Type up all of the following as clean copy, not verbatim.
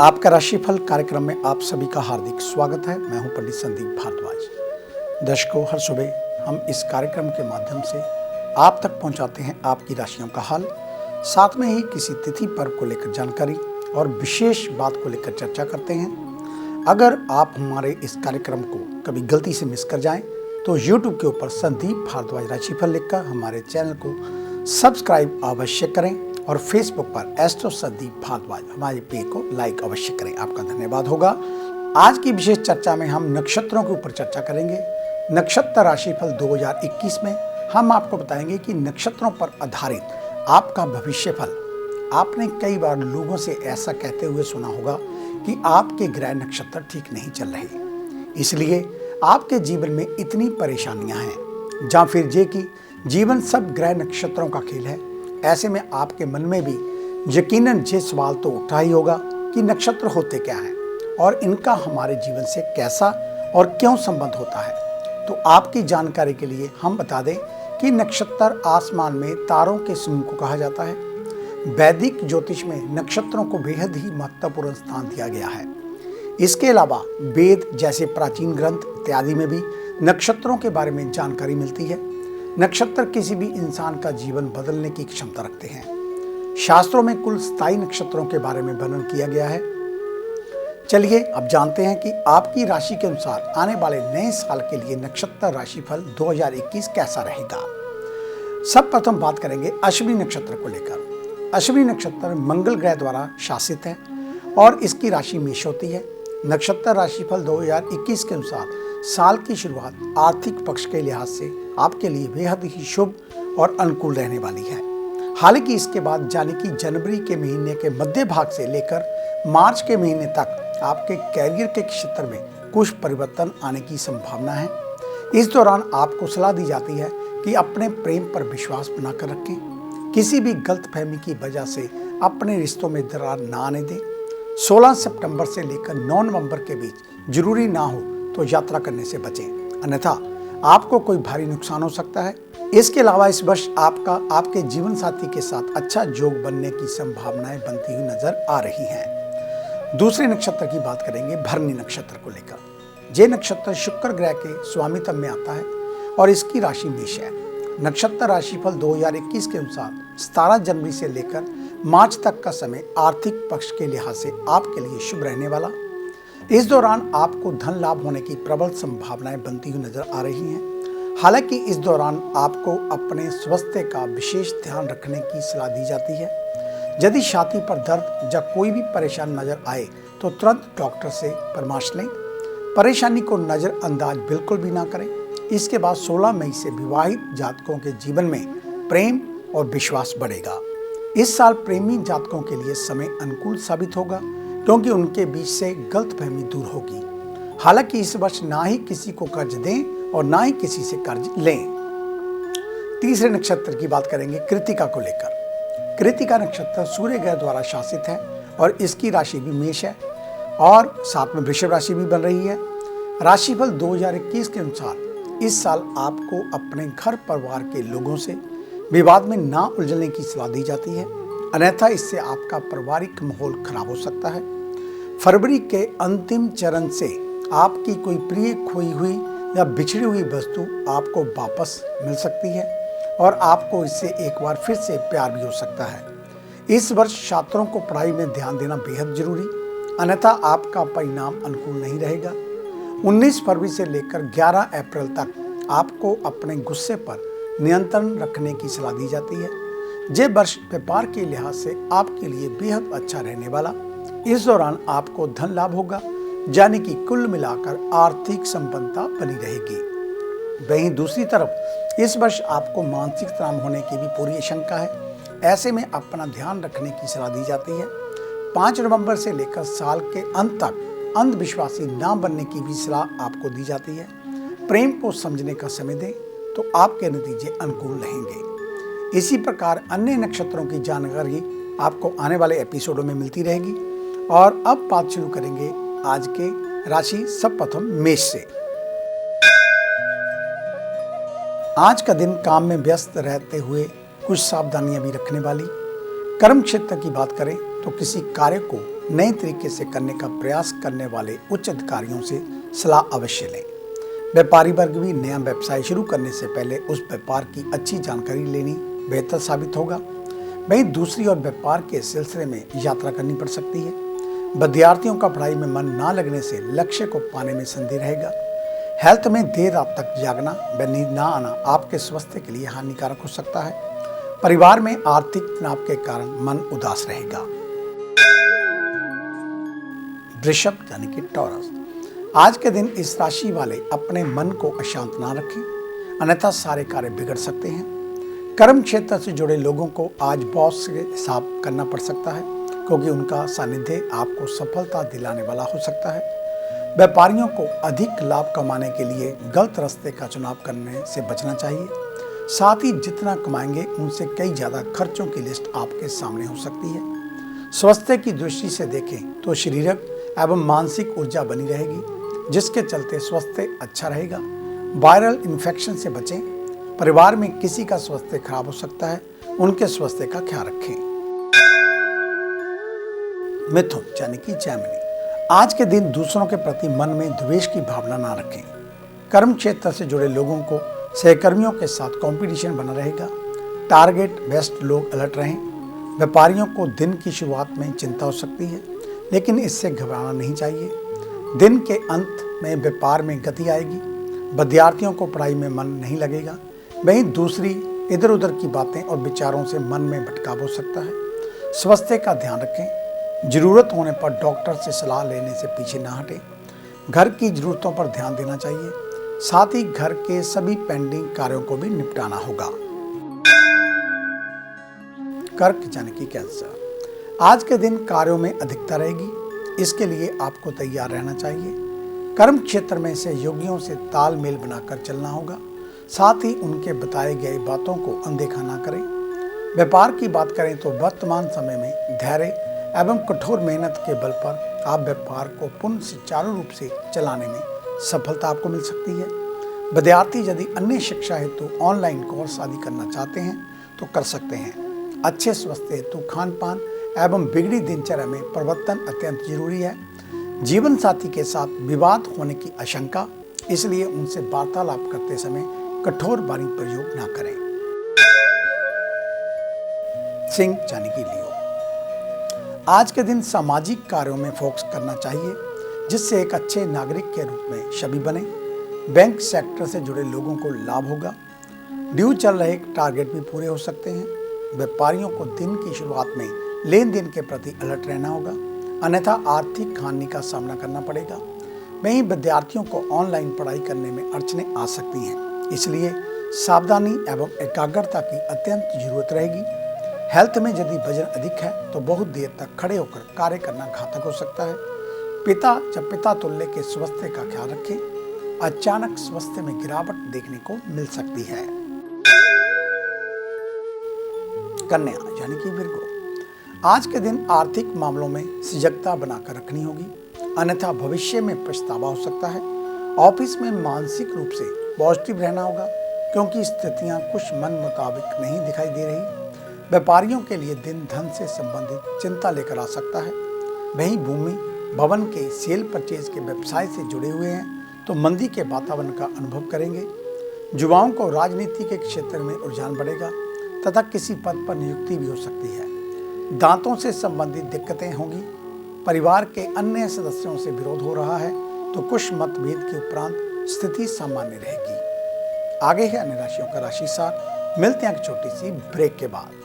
आपका राशिफल कार्यक्रम में आप सभी का हार्दिक स्वागत है। मैं हूं पंडित संदीप भारद्वाज। दर्शकों, हर सुबह हम इस कार्यक्रम के माध्यम से आप तक पहुंचाते हैं आपकी राशियों का हाल, साथ में ही किसी तिथि पर्व को लेकर जानकारी और विशेष बात को लेकर चर्चा करते हैं। अगर आप हमारे इस कार्यक्रम को कभी गलती से मिस कर जाएं तो YouTube के ऊपर संदीप भारद्वाज राशिफल लिखकर हमारे चैनल को सब्सक्राइब अवश्य करें और फेसबुक पर एस्ट्रो संदीप भारद्वाज हमारे पेज को लाइक अवश्य करें। आपका धन्यवाद होगा। आज की विशेष चर्चा में हम नक्षत्रों के ऊपर चर्चा करेंगे। नक्षत्र राशिफल 2021 में हम आपको बताएंगे कि नक्षत्रों पर आधारित आपका भविष्य फल। आपने कई बार लोगों से ऐसा कहते हुए सुना होगा कि आपके ग्रह नक्षत्र ठीक नहीं चल रहे, इसलिए आपके जीवन में इतनी परेशानियां हैं, या फिर ये कि जीवन सब ग्रह नक्षत्रों का खेल है। ऐसे में आपके मन में भी यकीनन ये सवाल तो उठा ही होगा कि नक्षत्र होते क्या हैं और इनका हमारे जीवन से कैसा और क्यों संबंध होता है। तो आपकी जानकारी के लिए हम बता दें कि नक्षत्र आसमान में तारों के समूह को कहा जाता है। वैदिक ज्योतिष में नक्षत्रों को बेहद ही महत्वपूर्ण स्थान दिया गया है। इसके अलावा वेद जैसे प्राचीन ग्रंथ इत्यादि में भी नक्षत्रों के बारे में जानकारी मिलती है। नक्षत्र किसी भी इंसान का जीवन बदलने की क्षमता रखते हैं। शास्त्रों में कुल 27 नक्षत्रों के बारे में वर्णन किया गया है। चलिए अब जानते हैं कि आपकी राशि के अनुसार आने वाले नए साल के लिए नक्षत्र राशिफल 2021 कैसा रहेगा। सब प्रथम बात करेंगे अश्विनी नक्षत्र को लेकर। अश्विनी नक्षत्र मंगल ग्रह द्वारा शासित है और इसकी राशि मेष होती है। नक्षत्र राशिफल 2021 के अनुसार साल की शुरुआत आर्थिक पक्ष के लिहाज से आपके लिए बेहद ही शुभ और अनुकूल रहने वाली है। हालांकि इसके बाद यानी कि जनवरी के महीने के मध्य भाग से लेकर मार्च के महीने तक आपके कैरियर के क्षेत्र में कुछ परिवर्तन आने की संभावना है। इस दौरान आपको सलाह दी जाती है कि अपने प्रेम पर विश्वास बनाकर रखें। किसी भी गलतफहमी की वजह से अपने रिश्तों में दरार ना आने दें। 16 सितंबर से लेकर 9 नवंबर के बीच जरूरी ना हो तो यात्रा करने से बचें, अन्यथा आपको कोई भारी नुकसान हो सकता है। इसके अलावा इस वर्ष आपके जीवन साथी के साथ अच्छा योग बनने की संभावनाएं बनती हुई नजर आ रही हैं। दूसरे नक्षत्र की बात करेंगे भरणी नक्षत्र को लेकर। ये नक्षत्र शुक्र ग्रह के स्वामित्व में आता है और इसकी राशि मेष है। नक्षत्र राशिफल 2021 के अनुसार 17 जनवरी से लेकर मार्च तक का समय आर्थिक पक्ष के लिहाज से आपके लिए शुभ रहने वाला। इस दौरान आपको धन लाभ होने की प्रबल संभावनाएं बनती हुई नजर आ रही हैं। हालांकि इस दौरान आपको अपने स्वास्थ्य का विशेष ध्यान रखने की सलाह दी जाती है। यदि छाती पर दर्द या कोई भी परेशानी नजर आए तो तुरंत डॉक्टर से परामर्श लें। परेशानी को नजरअंदाज बिल्कुल भी ना करें। इसके बाद 16 मई से विवाहित जातकों के जीवन में प्रेम और विश्वास बढ़ेगा। इस साल प्रेमी जातकों के लिए समय अनुकूल साबित होगा क्योंकि उनके बीच से गलतफहमी दूर होगी। हालांकि इस वर्ष ना ही किसी को कर्ज दें और ना ही किसी से कर्ज लें। तीसरे नक्षत्र की बात करेंगे कृतिका को लेकर। कृतिका नक्षत्र सूर्य ग्रह द्वारा शासित है और इसकी राशि भी मेष है और साथ में वृषभ राशि भी बन रही है। राशिफल 2021 के अनुसार इस साल आपको अपने घर परिवार के लोगों से विवाद में ना उलझने की सलाह दी जाती है, अन्यथा इससे आपका पारिवारिक माहौल खराब हो सकता है। फरवरी के अंतिम चरण से आपकी कोई प्रिय खोई हुई या बिछड़ी हुई वस्तु आपको वापस मिल सकती है और आपको इससे एक बार फिर से प्यार भी हो सकता है। इस वर्ष छात्रों को पढ़ाई में ध्यान देना बेहद जरूरी, अन्यथा आपका परिणाम अनुकूल नहीं रहेगा। 19 फरवरी से लेकर 11 अप्रैल तक आपको अपने गुस्से पर नियंत्रण रखने की सलाह दी जाती है। ये वर्ष व्यापार के लिहाज से आपके लिए बेहद अच्छा रहने वाला। इस दौरान आपको धन लाभ होगा, यानी कि कुल मिलाकर आर्थिक संपन्नता बनी रहेगी। वहीं दूसरी तरफ इस वर्ष आपको मानसिक तनाव होने की भी पूरी आशंका है। ऐसे में अपना ध्यान रखने की सलाह दी जाती है। 5 नवंबर से लेकर साल के अंत तक अंधविश्वासी ना बनने की भी सलाह आपको दी जाती है। प्रेम को समझने का समय दें तो आपके नतीजे अनुकूल रहेंगे। इसी प्रकार अन्य नक्षत्रों की जानकारी आपको आने वाले एपिसोडों में मिलती रहेगी। और अब बात शुरू करेंगे आज के राशि सर्वप्रथम मेष से। आज का दिन काम में व्यस्त रहते हुए कुछ सावधानियां भी रखने वाली। कर्म क्षेत्र की बात करें तो किसी कार्य को नए तरीके से करने का प्रयास करने वाले उच्च अधिकारियों से सलाह अवश्य लें। व्यापारी वर्ग भी नया व्यवसाय शुरू करने से पहले उस व्यापार की अच्छी जानकारी लेनी बेहतर साबित होगा। वहीं दूसरी ओर व्यापार के सिलसिले में यात्रा करनी पड़ सकती है। विद्यार्थियों का पढ़ाई में मन ना लगने से लक्ष्य को पाने में संदेह रहेगा। हेल्थ में देर रात तक जागना व नींद ना आना आपके स्वास्थ्य के लिए हानिकारक हो सकता है। परिवार में आर्थिक तनाव के कारण मन उदास रहेगा। वृषभ यानी कि टॉरस, आज के दिन इस राशि वाले अपने मन को अशांत ना रखें, अन्यथा सारे कार्य बिगड़ सकते हैं। कर्म क्षेत्र से जुड़े लोगों को आज बॉस से हिसाब करना पड़ सकता है, क्योंकि उनका सानिध्य आपको सफलता दिलाने वाला हो सकता है। व्यापारियों को अधिक लाभ कमाने के लिए गलत रास्ते का चुनाव करने से बचना चाहिए। साथ ही जितना कमाएंगे उनसे कई ज़्यादा खर्चों की लिस्ट आपके सामने हो सकती है। स्वास्थ्य की दृष्टि से देखें तो शारीरिक एवं मानसिक ऊर्जा बनी रहेगी, जिसके चलते स्वास्थ्य अच्छा रहेगा। वायरल इन्फेक्शन से बचें। परिवार में किसी का स्वास्थ्य खराब हो सकता है, उनके स्वास्थ्य का ख्याल रखें। मिथुन यानी कि जैमिनी, आज के दिन दूसरों के प्रति मन में द्वेष की भावना ना रखें। कर्म क्षेत्र से जुड़े लोगों को सहकर्मियों के साथ कंपटीशन बना रहेगा। टारगेट बेस्ट लोग अलर्ट रहें। व्यापारियों को दिन की शुरुआत में चिंता हो सकती है, लेकिन इससे घबराना नहीं चाहिए। दिन के अंत में व्यापार में गति आएगी। विद्यार्थियों को पढ़ाई में मन नहीं लगेगा। वहीं दूसरी इधर उधर की बातें और विचारों से मन में भटकाव हो सकता है। स्वास्थ्य का ध्यान रखें। जरूरत होने पर डॉक्टर से सलाह लेने से पीछे ना हटें। घर की जरूरतों पर ध्यान देना चाहिए। साथ ही घर के सभी पेंडिंग कार्यों को भी निपटाना होगा। कर्क यानी कि कैंसर, आज के दिन कार्यों में अधिकता रहेगी। इसके लिए आपको तैयार रहना चाहिए। कर्म क्षेत्र में सहयोगियों से तालमेल बनाकर चलना होगा। साथ ही उनके बताए गए बातों को अनदेखा ना करें। व्यापार की बात करें तो वर्तमान समय में धैर्य एवं कठोर मेहनत के बल पर आप व्यापार को पूर्ण सुचारू रूप से चलाने में सफलता आपको मिल सकती है। विद्यार्थी यदि अन्य शिक्षा हेतु ऑनलाइन कोर्स आदि करना चाहते हैं तो कर सकते हैं। अच्छे स्वास्थ्य हेतु खान पान एवं बिगड़ी दिनचर्या में परिवर्तन अत्यंत जरूरी है। जीवन साथी के साथ विवाद होने की आशंका, इसलिए उनसे वार्तालाप करते समय कठोर वाणी प्रयोग न करें। सिंह यानी कि लियो, आज के दिन सामाजिक कार्यों में फोकस करना चाहिए, जिससे एक अच्छे नागरिक के रूप में छवि बने। बैंक सेक्टर से जुड़े लोगों को लाभ होगा। ड्यू चल रहे टारगेट भी पूरे हो सकते हैं। व्यापारियों को दिन की शुरुआत में लेन देन के प्रति अलर्ट रहना होगा, अन्यथा आर्थिक हानि का सामना करना पड़ेगा। वहीं विद्यार्थियों को ऑनलाइन पढ़ाई करने में अड़चनें आ सकती हैं, इसलिए सावधानी एवं एकाग्रता की अत्यंत जरूरत रहेगी। हेल्थ में यदि वजन अधिक है तो बहुत देर तक खड़े होकर कार्य करना घातक हो सकता है। पिता तुल्य के स्वास्थ्य का ख्याल रखें। अचानक स्वास्थ्य में गिरावट देखने को मिल सकती है। कन्या यानी कि विर्गो, आज के दिन आर्थिक मामलों में सजगता बनाकर रखनी होगी, अन्यथा भविष्य में पछतावा हो सकता है। ऑफिस में मानसिक रूप से पॉजिटिव रहना होगा, क्योंकि स्थितियां कुछ मन मुताबिक नहीं दिखाई दे रही। व्यापारियों के लिए दिन धन से संबंधित चिंता लेकर आ सकता है। वहीं भूमि भवन के सेल परचेज के व्यवसाय से जुड़े हुए हैं तो मंदी के वातावरण का अनुभव करेंगे। युवाओं को राजनीति के क्षेत्र में रुझान बढ़ेगा तथा किसी पद पर नियुक्ति भी हो सकती है। दांतों से संबंधित दिक्कतें होंगी। परिवार के अन्य सदस्यों से विरोध हो रहा है तो कुछ मतभेद के उपरांत स्थिति सामान्य रहेगी। आगे है अन्य राशियों का राशि सार। मिलते हैं एक छोटी सी ब्रेक के बाद।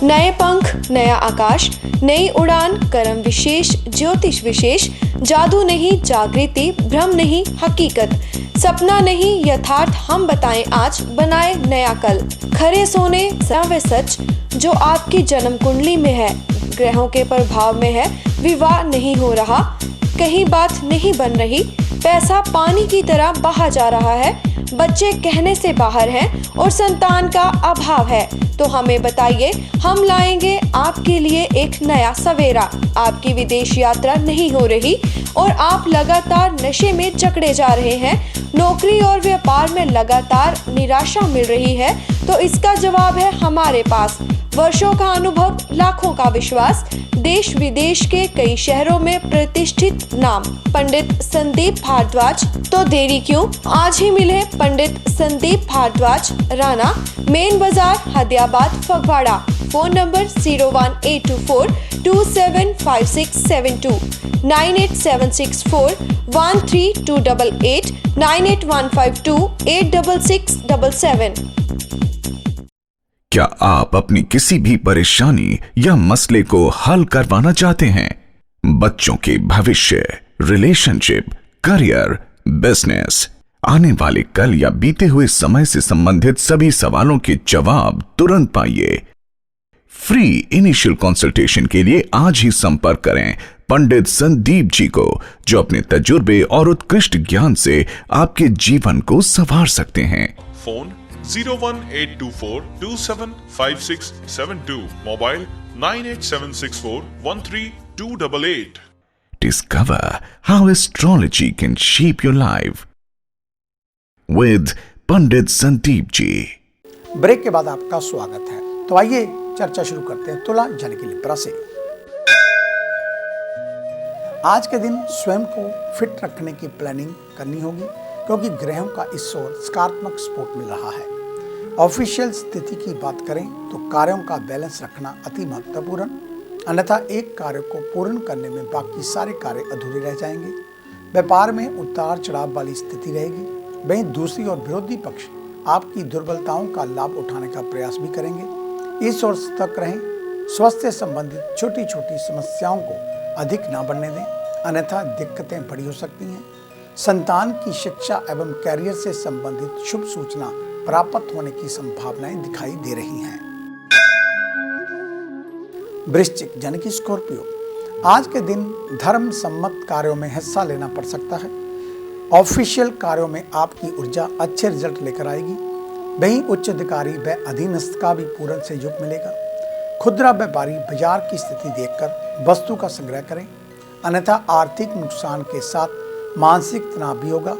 नए पंख, नया आकाश, नई उड़ान, कर्म विशेष, ज्योतिष विशेष, जादू नहीं जागृति, भ्रम नहीं हकीकत, सपना नहीं यथार्थ, हम बताएं आज, बनाए नया कल। खरे सोने व सच जो आपकी जन्म कुंडली में है, ग्रहों के प्रभाव में है, विवाह नहीं हो रहा, कहीं बात नहीं बन रही, पैसा पानी की तरह बहा जा रहा है, बच्चे कहने से बाहर हैं और संतान का अभाव है, तो हमें बताइए, हम लाएंगे आपके लिए एक नया सवेरा। आपकी विदेश यात्रा नहीं हो रही और आप लगातार नशे में जकड़े जा रहे हैं, नौकरी और व्यापार में लगातार निराशा मिल रही है, तो इसका जवाब है हमारे पास। वर्षों का अनुभव, लाखों का विश्वास, देश विदेश के कई शहरों में प्रतिष्ठित नाम पंडित संदीप भारद्वाज। तो देरी क्यों, आज ही मिले पंडित संदीप भारद्वाज, राणा, मेन बाजार, हदियाबाद, फगवाड़ा। Phone number 01824 275672, 98764 13288, 98152 86677। क्या आप अपनी किसी भी परेशानी या मसले को हल करवाना चाहते हैं? बच्चों के भविष्य, रिलेशनशिप, करियर, बिजनेस, आने वाले कल या बीते हुए समय से संबंधित सभी सवालों के जवाब तुरंत पाइए। फ्री इनिशियल कंसल्टेशन के लिए आज ही संपर्क करें पंडित संदीप जी को, जो अपने तजुर्बे और उत्कृष्ट ज्ञान से आपके जीवन को संवार सकते हैं। Phone 01824 275672, mobile 98764 13288। Discover how astrology can shape your life with Pandit Sandeep ji. Break के बाद आपका स्वागत है। तो आइए चर्चा शुरू करते हैं तुला यानी कि लिब्रा से। आज के दिन स्वयं को फिट रखने की प्लानिंग करनी होगी, क्योंकि ग्रहों का इस ओर सकारात्मक सपोर्ट मिल रहा है। ऑफिशियल स्थिति की बात करें तो कार्यों का बैलेंस रखना अति महत्वपूर्ण, अन्यथा एक कार्य को पूर्ण करने में बाकी सारे कार्य अधूरे रह जाएंगे। व्यापार में उतार चढ़ाव वाली स्थिति रहेगी। वहीं दूसरी ओर विरोधी पक्ष आपकी दुर्बलताओं का लाभ उठाने का प्रयास भी करेंगे। इस ओर सतर्क रहें। स्वास्थ्य से संबंधित छोटी छोटी समस्याओं को अधिक ना बढ़ने दें, अन्यथा दिक्कतें बड़ी हो सकती हैं। संतान की शिक्षा एवं कैरियर से संबंधित शुभ सूचना प्राप्त होने की संभावनाएं दिखाई दे रही हैं। वृश्चिक यानी कि स्कॉर्पियो, आज के दिन धर्म सम्मत कार्यों में हिस्सा लेना पड़ सकता है। ऑफिशियल कार्यों में आपकी ऊर्जा अच्छे रिजल्ट लेकर आएगी। वहीं उच्च अधिकारी व अधीनस्थ का भी पूर्ण सहयोग मिलेगा। खुदरा व्यापारी बाजार की स्थिति देखकर वस्तु का संग्रह करें, अन्यथा आर्थिक नुकसान के साथ मानसिक तनाव भी होगा।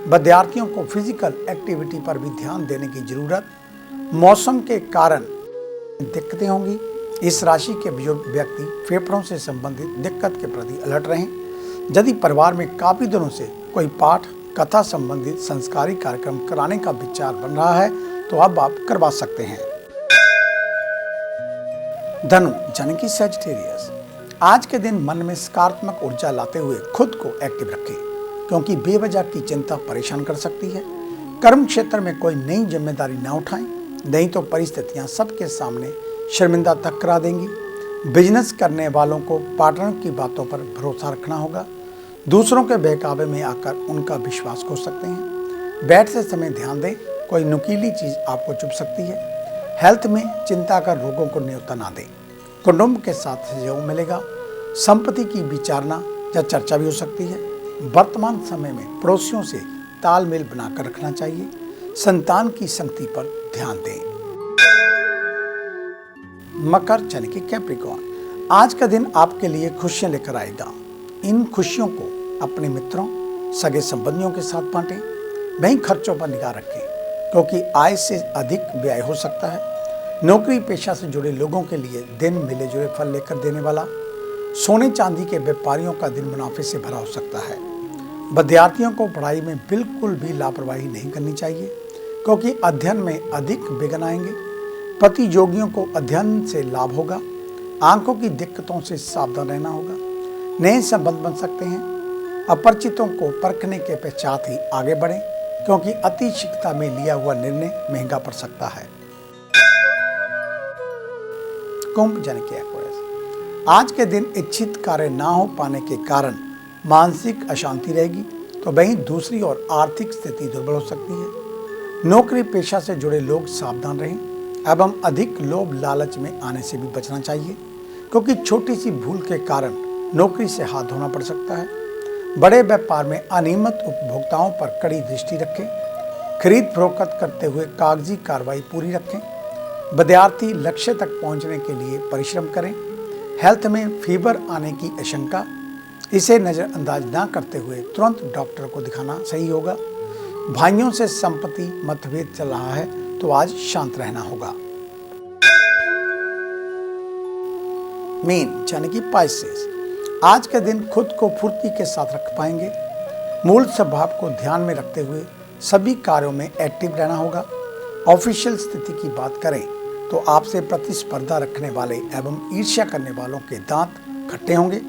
विद्यार्थियों को फिजिकल एक्टिविटी पर भी ध्यान देने की जरूरत। मौसम के कारण दिक्कतें होंगी। इस राशि के बुजुर्ग व्यक्ति फेफड़ों से संबंधित दिक्कत के प्रति अलर्ट रहें। यदि परिवार में काफी दिनों से कोई पाठ कथा संबंधित संस्कारी कार्यक्रम कराने का विचार बन रहा है तो अब आप करवा सकते हैं। धनु यानी कि सैजिटेरियस, आज के दिन मन में सकारात्मक ऊर्जा लाते हुए खुद को एक्टिव रखें, क्योंकि बेवजह की चिंता परेशान कर सकती है। कर्म क्षेत्र में कोई नई जिम्मेदारी न उठाएं, नहीं तो परिस्थितियां सबके सामने शर्मिंदा तक करा देंगी। बिजनेस करने वालों को पार्टनर की बातों पर भरोसा रखना होगा। दूसरों के बहकावे में आकर उनका विश्वास खो सकते हैं। बैठते समय ध्यान दें, कोई नुकीली चीज आपको चुभ सकती है। हेल्थ में चिंता कर रोगों को न्योता ना दें। कुटुंब के साथ सहयोग मिलेगा। संपत्ति की विचारणा या चर्चा भी हो सकती है। वर्तमान समय में पड़ोसियों से तालमेल बनाकर रखना चाहिए। संतान की संगति पर ध्यान दें। मकर यानी कि कैप्रिकॉर्न, आज का दिन आपके लिए खुशियां लेकर आएगा। इन खुशियों को अपने मित्रों, सगे संबंधियों के साथ बांटें। वहीं खर्चों पर निगाह रखें, क्योंकि आय से अधिक व्यय हो सकता है। नौकरी पेशा से जुड़े लोगों के लिए दिन मिले जुले फल लेकर देने वाला। सोने चांदी के व्यापारियों का दिन मुनाफे से भरा हो सकता है। विद्यार्थियों को पढ़ाई में बिल्कुल भी लापरवाही नहीं करनी चाहिए, क्योंकि अध्ययन में अधिक विघ्न आएंगे। प्रतियोगियों को अध्ययन से लाभ होगा। आंखों की दिक्कतों से सावधान रहना होगा। नए संबंध बन सकते हैं। अपरिचितों को परखने के पश्चात ही आगे बढ़ें, क्योंकि अति शीघ्रता में लिया हुआ निर्णय महंगा पड़ सकता है। कुंभ यानी कि एक्वेरियस, आज के दिन इच्छित कार्य ना हो पाने के कारण मानसिक अशांति रहेगी, तो वहीं दूसरी ओर आर्थिक स्थिति दुर्बल हो सकती है। नौकरी पेशा से जुड़े लोग सावधान रहें एवं अधिक लोभ लालच में आने से भी बचना चाहिए, क्योंकि छोटी सी भूल के कारण नौकरी से हाथ धोना पड़ सकता है। बड़े व्यापार में अनियमित उपभोक्ताओं पर कड़ी दृष्टि रखें। खरीद फरोख्त करते हुए कागजी कार्रवाई पूरी रखें। विद्यार्थी लक्ष्य तक पहुंचने के लिए परिश्रम करें। हेल्थ में फीवर आने की आशंका, इसे नज़रअंदाज ना करते हुए तुरंत डॉक्टर को दिखाना सही होगा। भाइयों से संपत्ति मतभेद चल रहा है तो आज शांत रहना होगा। मीन यानी कि पाइसेस, आज के दिन खुद को फुर्ती के साथ रख पाएंगे। मूल स्वभाव को ध्यान में रखते हुए सभी कार्यों में एक्टिव रहना होगा। ऑफिशियल स्थिति की बात करें तो आपसे प्रतिस्पर्धा रखने वाले एवं ईर्ष्या करने वालों के दांत खट्टे होंगे।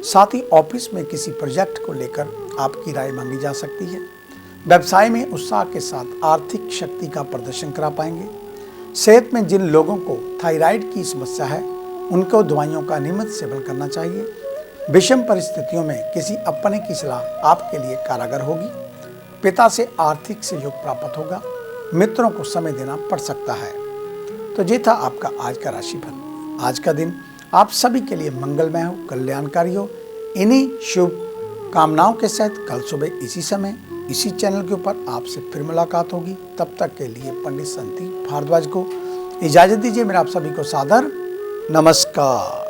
साथ ही ऑफिस में किसी प्रोजेक्ट को लेकर आपकी राय मांगी जा सकती है। व्यवसाय में उत्साह के साथ आर्थिक शक्ति का प्रदर्शन करा पाएंगे। सेहत में जिन लोगों को थायराइड की समस्या है उनको दवाइयों का नियमित सेवन करना चाहिए। विषम परिस्थितियों में किसी अपने की सलाह आपके लिए कारगर होगी। पिता से आर्थिक सहयोग प्राप्त होगा। मित्रों को समय देना पड़ सकता है। तो ये था आपका आज का राशिफल। आज का दिन आप सभी के लिए मंगलमय हो, कल्याणकारी हो। इन्हीं शुभ कामनाओं के साथ कल सुबह इसी समय इसी चैनल के ऊपर आपसे फिर मुलाकात होगी। तब तक के लिए पंडित संदीप भारद्वाज को इजाजत दीजिए। मेरा आप सभी को सादर नमस्कार।